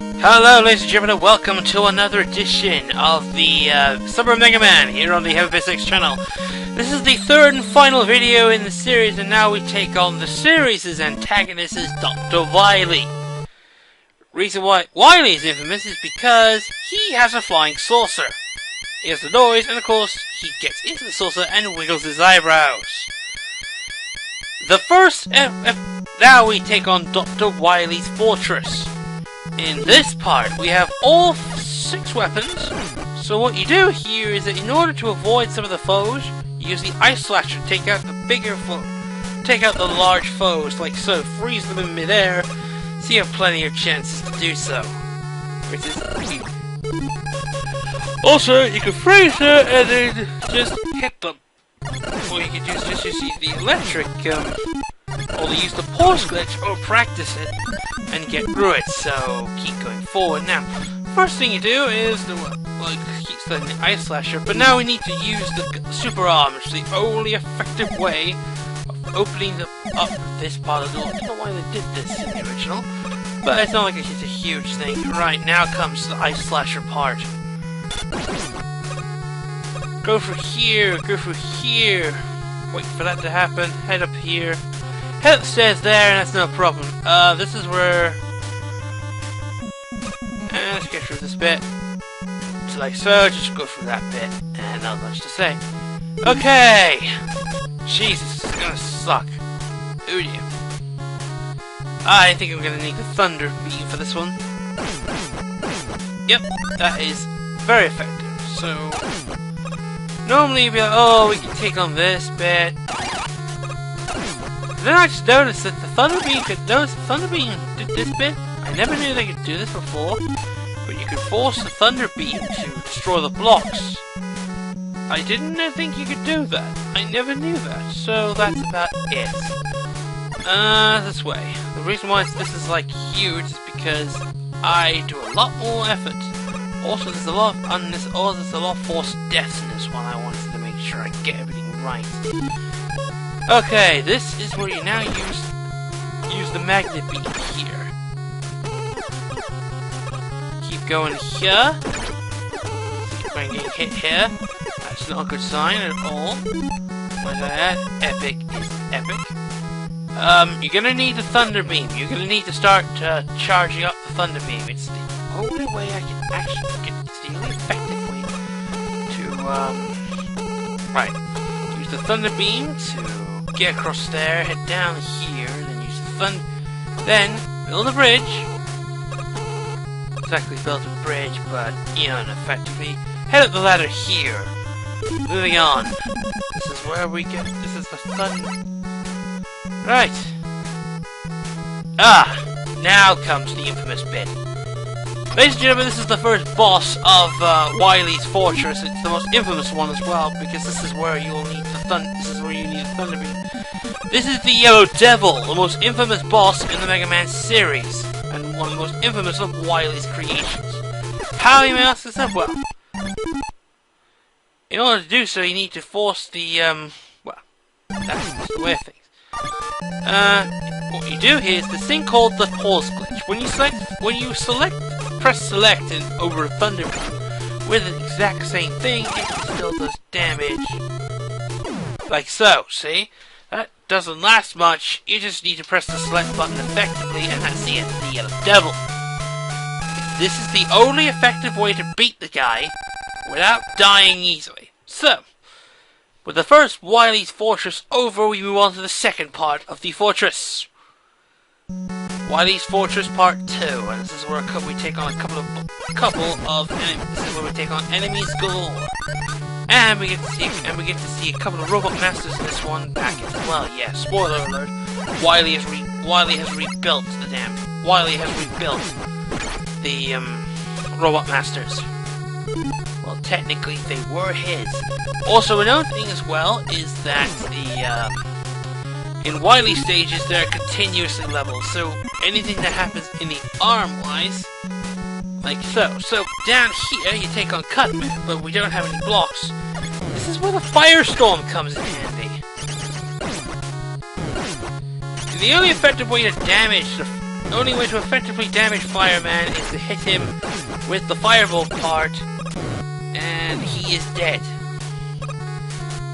Hello ladies and gentlemen, welcome to another edition of the Summer Megaman here on the Heavy Physics channel. This is the third and final video in the series, and now we take on the series' antagonist is Dr. Wily. Reason why Wily is infamous is because he has a flying saucer. He has the noise, and of course he gets into the saucer and wiggles his eyebrows. The first now we take on Dr. Wily's fortress. In this part, we have all 6 weapons. So what you do here is that in order to avoid some of the foes, you use the ice slasher to take out the bigger foe, take out the large foes, like so. Freeze them in midair, so you have plenty of chances to do so. Which is cute. Also, you can freeze her and then just hit them. Or you can just use the electric, or use the pause glitch, or practice it and get through it. So keep going forward. Now, first thing you do is keep studying the ice slasher, but now we need to use the super arm, which is the only effective way of opening up this part of the door. I don't know why they did this in the original, but it's not like it's a huge thing. Right, now comes the ice slasher part. Go for here, go for here. Wait for that to happen. Head up here. Head up the stairs there, and that's no problem. This is where... let's get through this bit. So like so, just go through that bit. And not much to say. Okay! Jesus, this is gonna suck. Oh dear. I think I'm gonna need the thunder beam for this one. Yep, that is very effective. So... normally you'd be like, oh, we can take on this bit. Then I just noticed that the thunder beam did this bit. I never knew they could do this before, but you could force the thunder beam to destroy the blocks. I didn't think you could do that. I never knew that, so that's about it. This way. The reason why this is like huge is because I do a lot more effort. Also, there's a lot of forced deaths in this one. I wanted to make sure I get everything right. Okay, this is where you now use the magnet beam here. Keep going here. Keep going getting hit here. That's not a good sign at all. What's that? Epic is epic. You're gonna need the thunder beam. You're gonna need to start charging up the thunder beam. It's the only way I can actually get. It's the only effective way to right. Use the thunder beam to get across there, head down here, then use the then build a bridge. Exactly build a bridge, but ineffectively. Head up the ladder here. Moving on. This is where we get. This is the fun. Right. Now comes the infamous bit. Ladies and gentlemen, this is the first boss of Wily's fortress. It's the most infamous one as well, because this is where you will need the thunder beam. This is the Yellow Devil, the most infamous boss in the Mega Man series, and one of the most infamous of Wily's creations. How you may ask yourself? Well, in order to do so, you need to force the that's just the way of things. What you do here is this thing called the pause glitch. When you press select and over thunder beam with the exact same thing, it still does damage. Like so, see? That doesn't last much. You just need to press the select button effectively, and that's the end of the Yellow Devil. This is the only effective way to beat the guy without dying easily. So, with the first Wily's fortress over, we move on to the second part of the fortress. Wily's Fortress Part 2, and this is where we take on a couple of enemies. This is where we take on enemies galore, and we get to see a couple of robot masters in this one back as well. Yeah, spoiler alert. Wily has rebuilt the robot masters. Well, technically they were his. Also, another thing as well is that in Wily stages, there are continuously levels, so anything that happens in the arm-wise, like so. So, down here, you take on Cutman, but we don't have any blocks. This is where the Firestorm comes in handy. The only effective way to damage only way to effectively damage Fireman is to hit him with the Fireball part, and he is dead.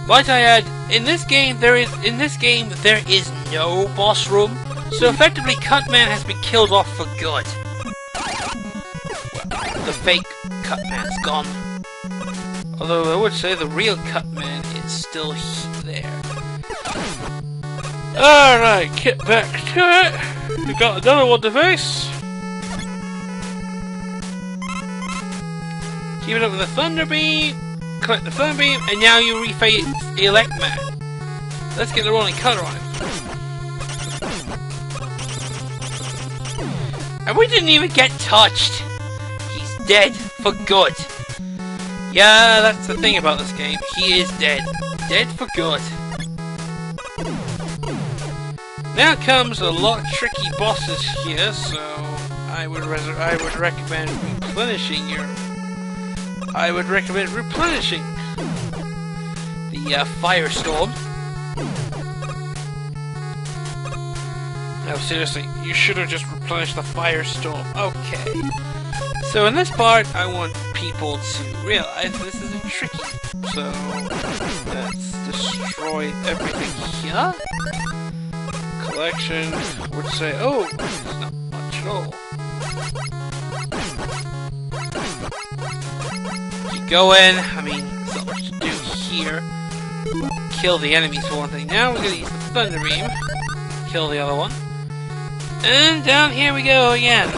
Might I add, in this game there is no boss room, so effectively Cutman has been killed off for good. Well, the fake Cutman's gone. Although I would say the real Cutman is still there. Alright, get back to it. We got another one to face. Keep it up with the Thunder Beam. Collect the Thunder Beam, and now you reface Electman. Let's get the rolling color on him. And we didn't even get touched. He's dead for good. Yeah, that's the thing about this game. He is dead. Dead for good. Now comes a lot of tricky bosses here, so I would recommend replenishing the Firestorm. No, seriously, you should have just replenished the Firestorm. Okay. So in this part, I want people to realize this is tricky. So let's destroy everything here. Collection would say, oh, it's not much at all. Keep going. I mean, there's not much to do here. Kill the enemies for one thing. Now we're gonna use the Thunder Beam. Kill the other one. And down here we go again.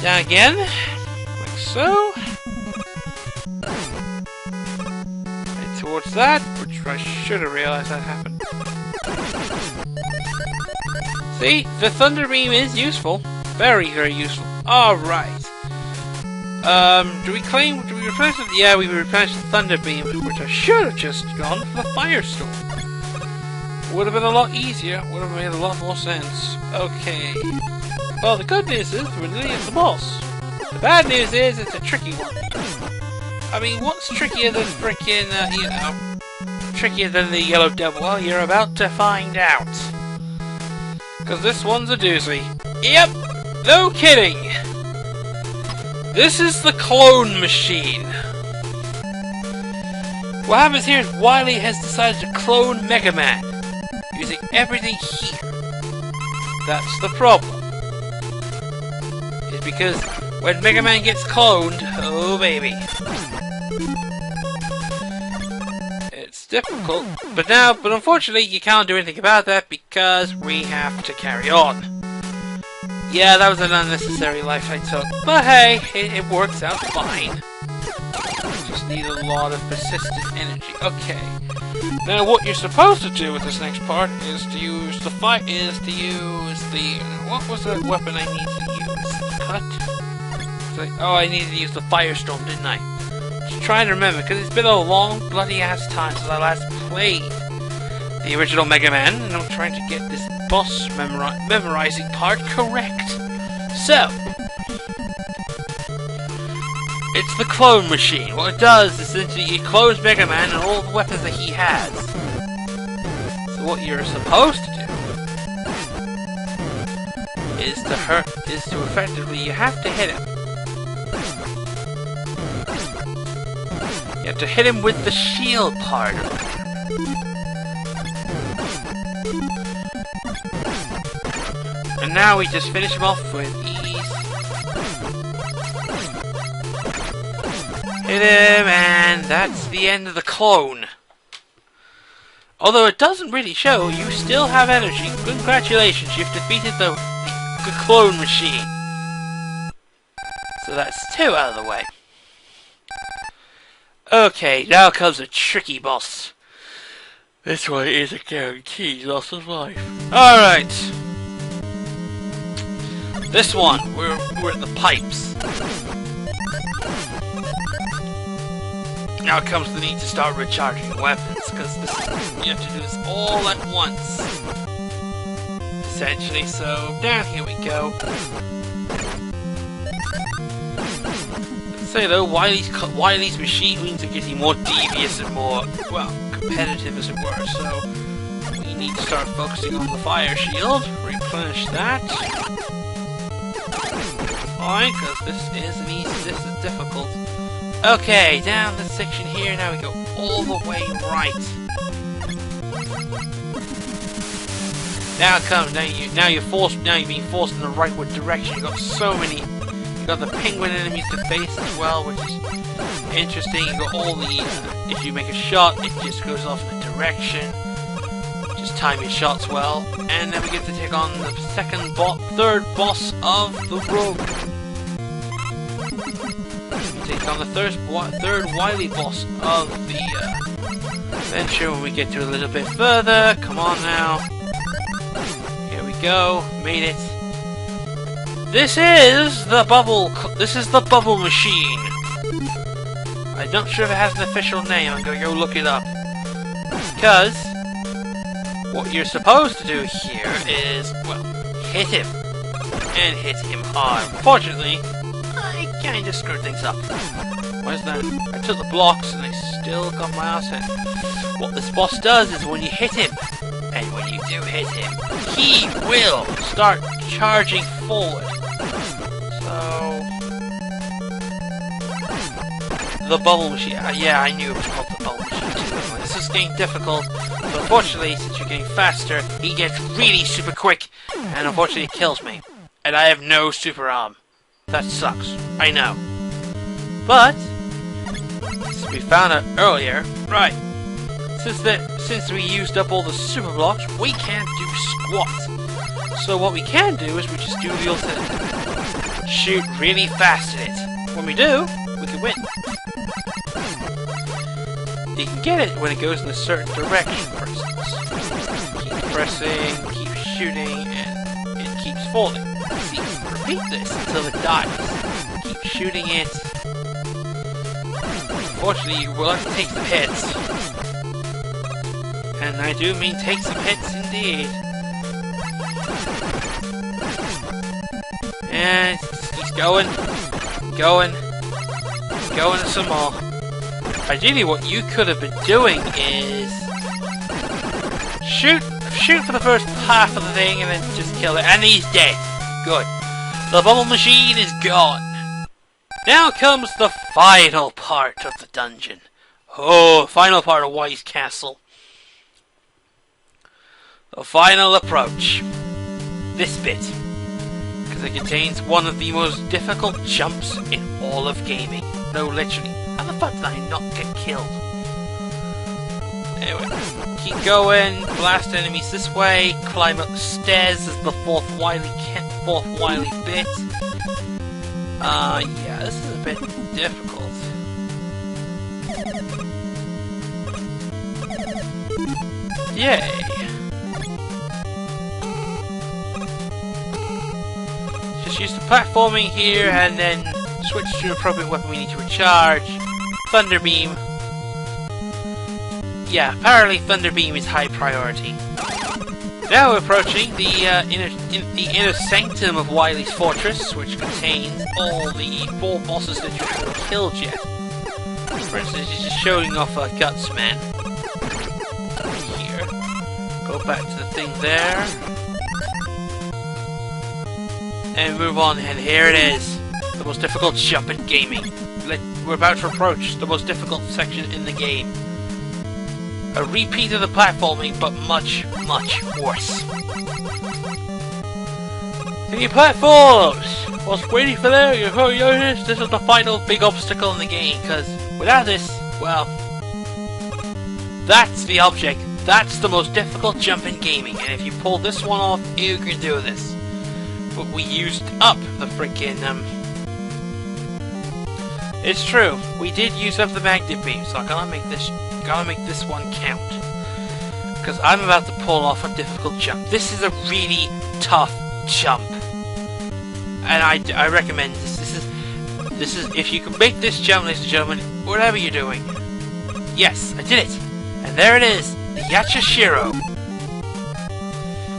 Down again. Like so. Head towards that, which I should have realized that happened. See? The Thunder Beam is useful. Very, very useful. Alright. Do we replenish it? Yeah, we replenished the Thunder Beam, which I should have just gone for the Firestorm. Would have been a lot easier, would have made a lot more sense. Okay. Well, the good news is we're nearly at the boss. The bad news is it's a tricky one. I mean, what's trickier than frickin', trickier than the Yellow Devil? Well, you're about to find out. Because this one's a doozy. Yep! No kidding! This is the clone machine. What happens here is Wily has decided to clone Megaman, using everything here. That's the problem. It's because when Megaman gets cloned, oh baby. It's difficult, but unfortunately you can't do anything about that because we have to carry on. Yeah, that was an unnecessary life I took, but hey, it works out fine. Just need a lot of persistent energy. Okay. Now, what you're supposed to do with this next part is to use the what was the weapon I need to use? Cut? Oh, I needed to use the Firestorm, didn't I? Just trying to remember, because it's been a long bloody ass time since I last played the original Mega Man, and I'm trying to get this boss memorizing part correct. So, it's the clone machine. What it does is essentially it clones Mega Man and all the weapons that he has. So what you're supposed to do is to effectively, you have to hit him. You have to hit him with the shield part of it. And now we just finish him off with ease. Hit him, and that's the end of the clone. Although it doesn't really show, you still have energy. Congratulations, you've defeated the clone machine. So that's 2 out of the way. Okay, now comes a tricky boss. This one is a guaranteed loss of life. Alright. This one, we're at the pipes. Now comes the need to start recharging weapons, because you have to do this all at once. Essentially, so down here we go. Let's say though, Wily's machines are getting more devious and more, well, competitive as it were, so we need to start focusing on the fire shield. Replenish that. Fine, because this is difficult. Okay, down this section here, now we go all the way right. Now it comes, now you're being forced in the rightward direction. You've got so many, you've got the penguin enemies to face as well, which is interesting. You've got all the, if you make a shot, it just goes off in a direction. Just time your shots well. And then we get to take on the third boss of the road. Take on the third Wily boss of the adventure when we get to a little bit further. Come on now. Here we go. Made it. This is the bubble machine. I'm not sure if it has an official name. I'm gonna go look it up. Because what you're supposed to do here is, well, hit him. And hit him hard. Unfortunately, I kinda screwed things up. What is that? I took the blocks and I still got my ass hit. What this boss does is when you hit him, and when you do hit him, he will start charging forward. So, the bubble machine. Yeah, I knew it was called the bubble machine. This is getting difficult. So unfortunately, since you're getting faster, he gets really super quick, and unfortunately, it kills me. And I have no super arm. That sucks. I know. But we found out earlier, right? Since we used up all the super blocks, we can't do squat. So what we can do is we just do the alternative. Shoot really fast at it. When we do, we can win. You can get it when it goes in a certain direction, for instance. Keep pressing, keep shooting, and it keeps falling. See, repeat this until it dies. Keep shooting it. Unfortunately, you will have to take some hits. And I do mean take some hits indeed. And he's going some more. Ideally, what you could have been doing is shoot for the first half of the thing and then just kill it. And he's dead. Good. The bubble machine is gone. Now comes the final part of the dungeon. Oh, final part of Wily's Castle. The final approach. This bit. Because it contains one of the most difficult jumps in all of gaming. No, literally. How the fuck did I not get killed? Anyway, keep going, blast enemies this way, climb up the stairs as the fourth Wily bit. Yeah, this is a bit difficult. Yay! Just use the platforming here and then switch to an appropriate weapon we need to recharge. Thunder Beam. Yeah, apparently Thunder Beam is high priority. Now we're approaching the inner sanctum of Wily's fortress, which contains all the 4 bosses that you haven't killed yet. For instance, he's just showing off a Gutsman. Here. Go back to the thing there. And move on, and here it is. The most difficult jump in gaming. We're about to approach the most difficult section in the game. A repeat of the platforming, but much, much worse. Any platforms! Whilst waiting for there, you notice this is the final big obstacle in the game, because without this, well, that's the object. That's the most difficult jump in gaming, and if you pull this one off, you can do this. But we used up the freaking, it's true, we did use up the magnet beam, so I gotta make this one count. Because I'm about to pull off a difficult jump. This is a really tough jump. And I recommend this. This is if you can make this jump, ladies and gentlemen, whatever you're doing. Yes, I did it! And there it is, the Yachashiro.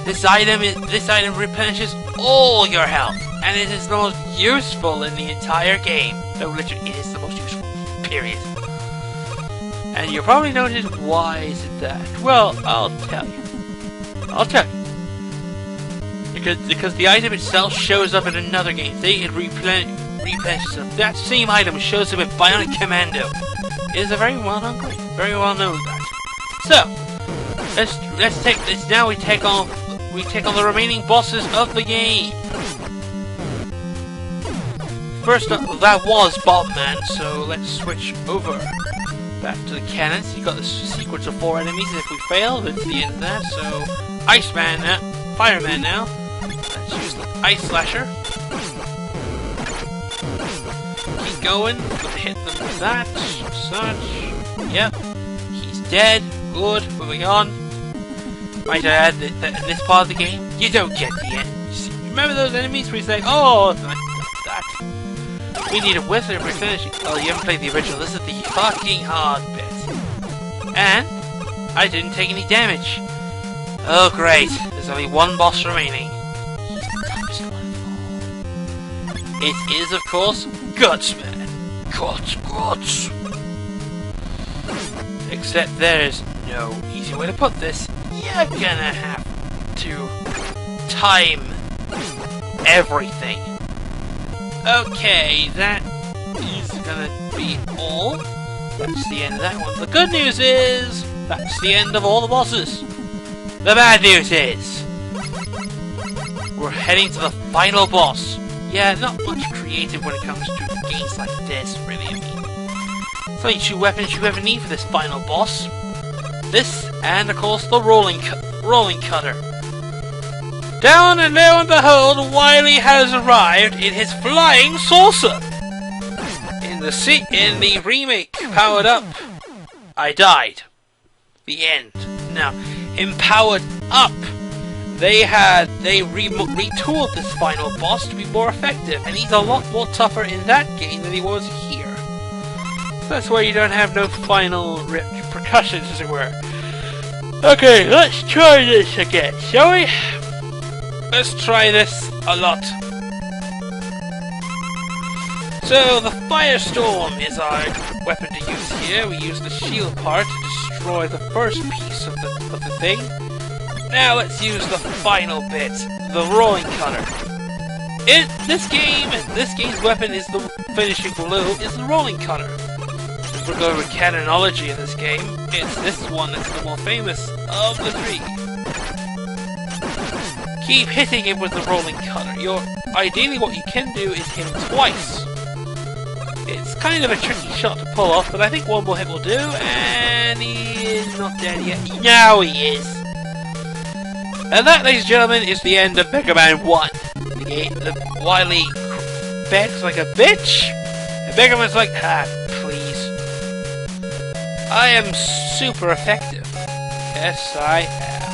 This item replenishes all your health, and it is the most useful in the entire game. No, literally, it is the most useful. Period. And you're probably noticed, why is it that? Well, I'll tell you. I'll tell you. Because the item itself shows up in another game. It replenishes itself. That same item shows up in Bionic Commando. It is a very well-known game. Very well-known that. So, let's take this now. We take on the remaining bosses of the game. First up, that was Bombman. So let's switch over back to the cannons. You got the sequence of 4 enemies. If we fail, that's the end of that. So, Iceman now, Fireman now. Let's use the Ice Slasher. Keep going. Hit them with that. Such. Yep. He's dead. Good. Moving on. Might I add that in this part of the game, you don't get the end. You see, remember those enemies where you say, "Oh, that. We need a wizard for finishing." Oh, you haven't played the original. This is the fucking hard bit. And I didn't take any damage. Oh, great. There's only one boss remaining. He's the toughest one of all. It is, of course, Gutsman. Guts. Except there's no easy way to put this. You're gonna have to time everything. Okay, that is gonna be all. That's the end of that one. The good news is, that's the end of all the bosses. The bad news is, we're heading to the final boss. Yeah, not much creative when it comes to games like this, really. I mean, it's only 2 weapons you ever need for this final boss. This, and of course, the rolling cutter. Down and lo and behold, Wily has arrived in his flying saucer. In the remake, Powered Up, I died. The end. Now, in Powered Up, they retooled this final boss to be more effective, and he's a lot more tougher in that game than he was here. So that's why you don't have no final repercussions, as it were. Okay, let's try this again, shall we? Let's try this a lot. So, the Firestorm is our weapon to use here. We use the shield part to destroy the first piece of the thing. Now let's use the final bit, the rolling cutter. This game's weapon is the finishing blow is the rolling cutter. If we're going with canonology in this game, it's this one that's the more famous of the 3. Keep hitting him with the rolling cutter. Ideally what you can do is hit him twice. It's kind of a tricky shot to pull off, but I think one more hit will do, and he is not dead yet. Now he is! And that, ladies and gentlemen, is the end of Megaman 1. The Wily begs like a bitch, and Megaman's like, please. I am super effective. Yes, I am.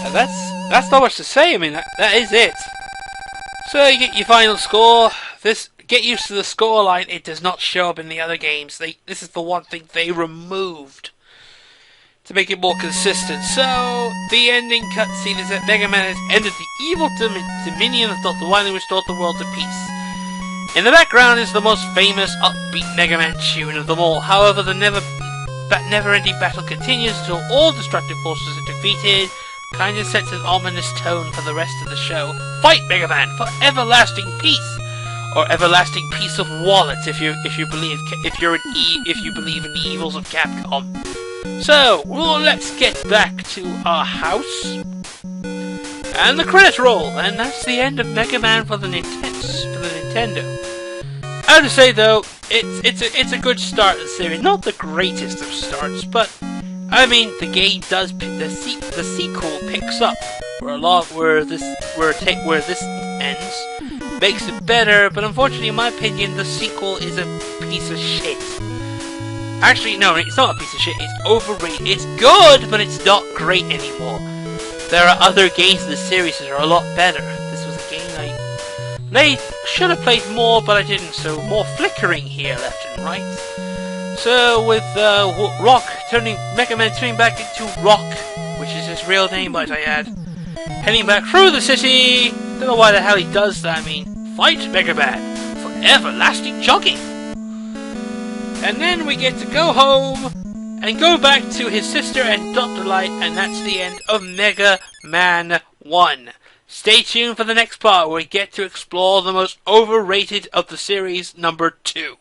And that's not much to say. I mean, that is it. So you get your final score. Get used to the scoreline. It does not show up in the other games. This is the one thing they removed to make it more consistent. So, the ending cutscene is that Megaman has entered the evil dominion of Dr. Wily and restored the world to peace. In the background is the most famous upbeat Megaman tune of them all. However, that never-ending battle continues until all destructive forces are defeated. Kind of sets an ominous tone for the rest of the show. Fight Megaman for everlasting peace, or everlasting peace of wallets if you believe in the evils of Capcom. So, let's get back to our house and the credits roll, and that's the end of Mega Man for the Nintendo. I have to say though, it's a good start to the series. Not the greatest of starts, but I mean the game does the sequel picks up where this ends, makes it better. But unfortunately, in my opinion, the sequel is a piece of shit. Actually, no, it's not a piece of shit. It's overrated. It's good, but it's not great anymore. There are other games in the series that are a lot better. This was a game I should have played more, but I didn't. So more flickering here, left and right. So with Mega Man turning back into Rock, which is his real name, might I add, heading back through the city. Don't know why the hell he does that. I mean, fight Mega Man for everlasting jogging. And then we get to go home and go back to his sister and Dr. Light, and that's the end of Mega Man 1. Stay tuned for the next part where we get to explore the most overrated of the series, number 2.